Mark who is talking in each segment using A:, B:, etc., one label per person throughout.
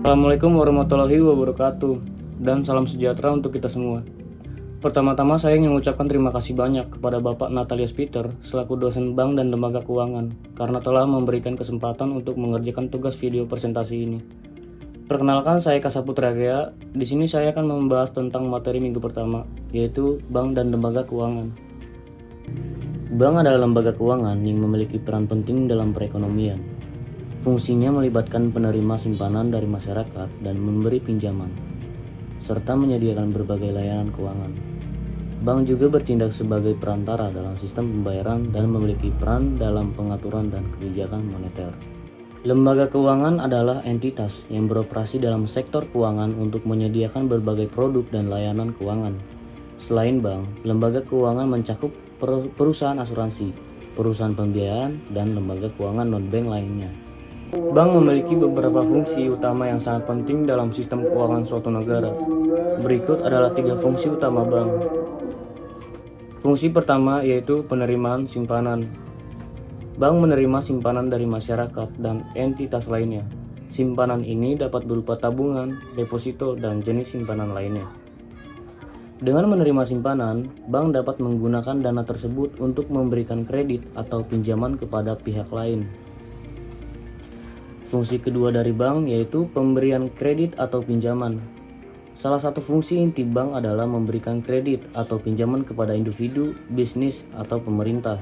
A: Assalamualaikum warahmatullahi wabarakatuh, dan salam sejahtera untuk kita semua. Pertama-tama saya ingin mengucapkan terima kasih banyak kepada Bapak Natalius Peter selaku dosen bank dan lembaga keuangan karena telah memberikan kesempatan untuk mengerjakan tugas video presentasi ini. Perkenalkan, saya Kasaputra Gea. Di sini saya akan membahas tentang materi minggu pertama, yaitu bank dan lembaga keuangan. Bank adalah lembaga keuangan yang memiliki peran penting dalam perekonomian. Fungsinya melibatkan penerima simpanan dari masyarakat dan memberi pinjaman, serta menyediakan berbagai layanan keuangan. Bank juga bertindak sebagai perantara dalam sistem pembayaran dan memiliki peran dalam pengaturan dan kebijakan moneter. Lembaga keuangan adalah entitas yang beroperasi dalam sektor keuangan untuk menyediakan berbagai produk dan layanan keuangan. Selain bank, lembaga keuangan mencakup perusahaan asuransi, perusahaan pembiayaan, dan lembaga keuangan non-bank lainnya. Bank memiliki beberapa fungsi utama yang sangat penting dalam sistem keuangan suatu negara. Berikut adalah 3 fungsi utama bank. Fungsi pertama yaitu penerimaan simpanan. Bank menerima simpanan dari masyarakat dan entitas lainnya. Simpanan ini dapat berupa tabungan, deposito, dan jenis simpanan lainnya. Dengan menerima simpanan, bank dapat menggunakan dana tersebut untuk memberikan kredit atau pinjaman kepada pihak lain. Fungsi kedua dari bank yaitu pemberian kredit atau pinjaman. Salah satu fungsi inti bank adalah memberikan kredit atau pinjaman kepada individu, bisnis, atau pemerintah.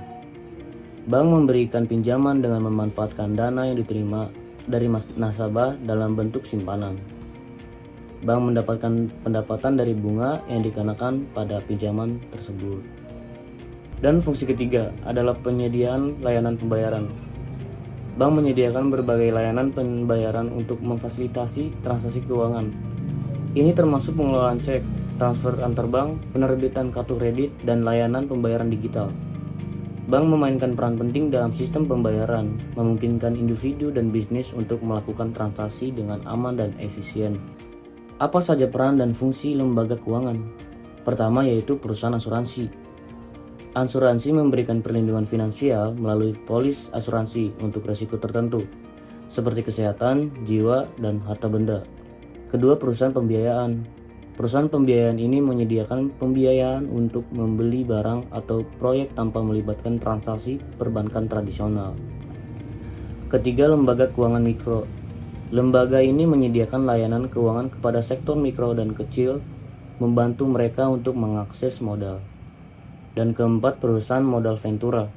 A: Bank memberikan pinjaman dengan memanfaatkan dana yang diterima dari nasabah dalam bentuk simpanan. Bank mendapatkan pendapatan dari bunga yang dikenakan pada pinjaman tersebut. Dan fungsi ketiga adalah penyediaan layanan pembayaran. Bank menyediakan berbagai layanan pembayaran untuk memfasilitasi transaksi keuangan. Ini termasuk pengelolaan cek, transfer antar bank, penerbitan kartu kredit, dan layanan pembayaran digital. Bank memainkan peran penting dalam sistem pembayaran, memungkinkan individu dan bisnis untuk melakukan transaksi dengan aman dan efisien. Apa saja peran dan fungsi lembaga keuangan? Pertama yaitu perusahaan asuransi. Asuransi memberikan perlindungan finansial melalui polis asuransi untuk risiko tertentu, seperti kesehatan, jiwa, dan harta benda. Kedua, perusahaan pembiayaan. Perusahaan pembiayaan ini menyediakan pembiayaan untuk membeli barang atau proyek tanpa melibatkan transaksi perbankan tradisional. Ketiga, lembaga keuangan mikro. Lembaga ini menyediakan layanan keuangan kepada sektor mikro dan kecil, membantu mereka untuk mengakses modal. Dan keempat, perusahaan modal ventura.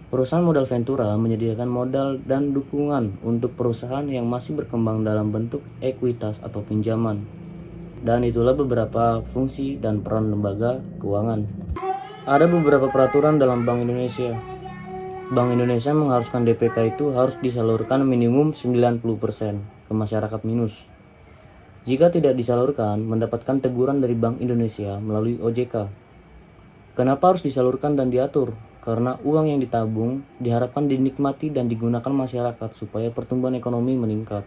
A: Perusahaan modal ventura menyediakan modal dan dukungan untuk perusahaan yang masih berkembang dalam bentuk ekuitas atau pinjaman. Dan itulah beberapa fungsi dan peran lembaga keuangan. Ada beberapa peraturan dalam Bank Indonesia. Bank Indonesia mengharuskan DPK itu harus disalurkan minimum 90% ke masyarakat minus. Jika tidak disalurkan, mendapatkan teguran dari Bank Indonesia melalui OJK. Kenapa harus disalurkan dan diatur? Karena uang yang ditabung diharapkan dinikmati dan digunakan masyarakat supaya pertumbuhan ekonomi meningkat.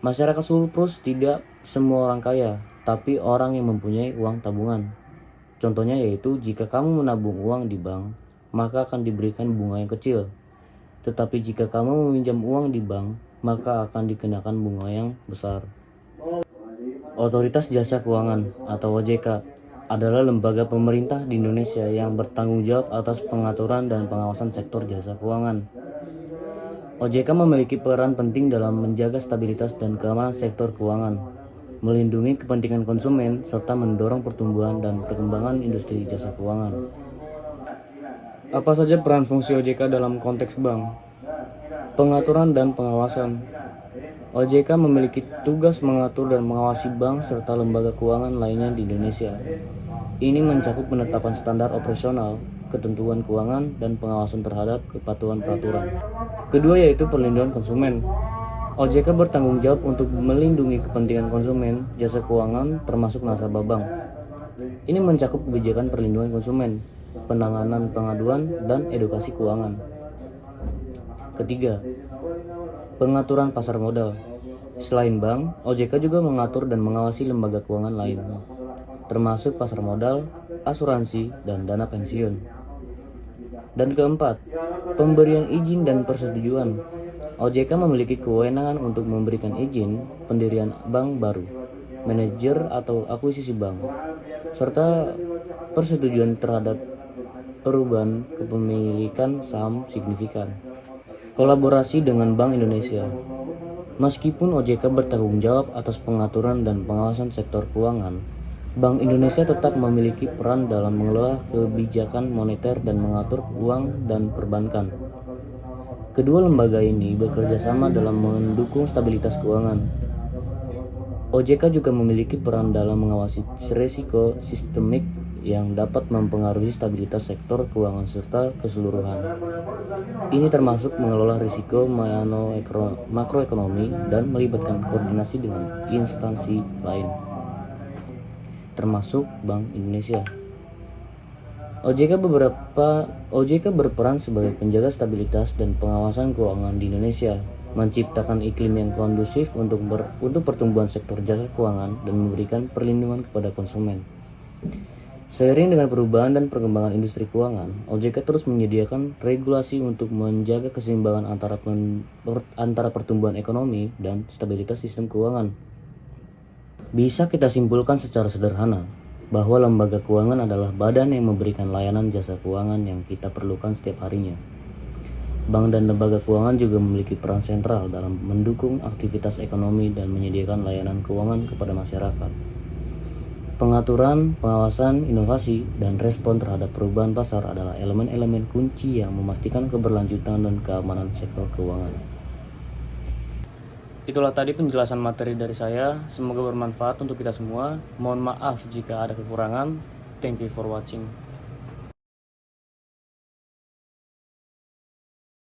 A: Masyarakat surplus tidak semua orang kaya, tapi orang yang mempunyai uang tabungan. Contohnya yaitu jika kamu menabung uang di bank, maka akan diberikan bunga yang kecil. Tetapi jika kamu meminjam uang di bank, maka akan dikenakan bunga yang besar. Otoritas Jasa Keuangan atau OJK adalah lembaga pemerintah di Indonesia yang bertanggung jawab atas pengaturan dan pengawasan sektor jasa keuangan. OJK memiliki peran penting dalam menjaga stabilitas dan keamanan sektor keuangan, melindungi kepentingan konsumen, serta mendorong pertumbuhan dan perkembangan industri jasa keuangan. Apa saja peran fungsi OJK dalam konteks bank? Pengaturan dan pengawasan. OJK memiliki tugas mengatur dan mengawasi bank serta lembaga keuangan lainnya di Indonesia. Ini mencakup penetapan standar operasional, ketentuan keuangan, dan pengawasan terhadap kepatuhan peraturan. Kedua yaitu perlindungan konsumen. OJK bertanggung jawab untuk melindungi kepentingan konsumen jasa keuangan termasuk nasabah bank. Ini mencakup kebijakan perlindungan konsumen, penanganan pengaduan, dan edukasi keuangan. Ketiga, pengaturan pasar modal. Selain bank, OJK juga mengatur dan mengawasi lembaga keuangan lain, termasuk pasar modal, asuransi, dan dana pensiun. Dan keempat, pemberian izin dan persetujuan. OJK memiliki kewenangan untuk memberikan izin pendirian bank baru, manajer atau akuisisi bank, serta persetujuan terhadap perubahan kepemilikan saham signifikan. Kolaborasi dengan Bank Indonesia. Meskipun OJK bertanggung jawab atas pengaturan dan pengawasan sektor keuangan, Bank Indonesia tetap memiliki peran dalam mengelola kebijakan moneter dan mengatur uang dan perbankan. Kedua lembaga ini bekerja sama dalam mendukung stabilitas keuangan. OJK juga memiliki peran dalam mengawasi risiko sistemik yang dapat mempengaruhi stabilitas sektor keuangan serta keseluruhan. Ini termasuk mengelola risiko makroekonomi dan melibatkan koordinasi dengan instansi lain, termasuk Bank Indonesia. OJK berperan sebagai penjaga stabilitas dan pengawasan keuangan di Indonesia, menciptakan iklim yang kondusif untuk pertumbuhan sektor jasa keuangan dan memberikan perlindungan kepada konsumen. Seiring dengan perubahan dan perkembangan industri keuangan, OJK terus menyediakan regulasi untuk menjaga keseimbangan antara pertumbuhan ekonomi dan stabilitas sistem keuangan. Bisa kita simpulkan secara sederhana bahwa lembaga keuangan adalah badan yang memberikan layanan jasa keuangan yang kita perlukan setiap harinya. Bank dan lembaga keuangan juga memiliki peran sentral dalam mendukung aktivitas ekonomi dan menyediakan layanan keuangan kepada masyarakat. Pengaturan, pengawasan, inovasi, dan respon terhadap perubahan pasar adalah elemen-elemen kunci yang memastikan keberlanjutan dan keamanan sektor keuangan. Itulah tadi penjelasan materi dari saya, semoga bermanfaat untuk kita semua. Mohon maaf jika ada kekurangan. Thank you for watching.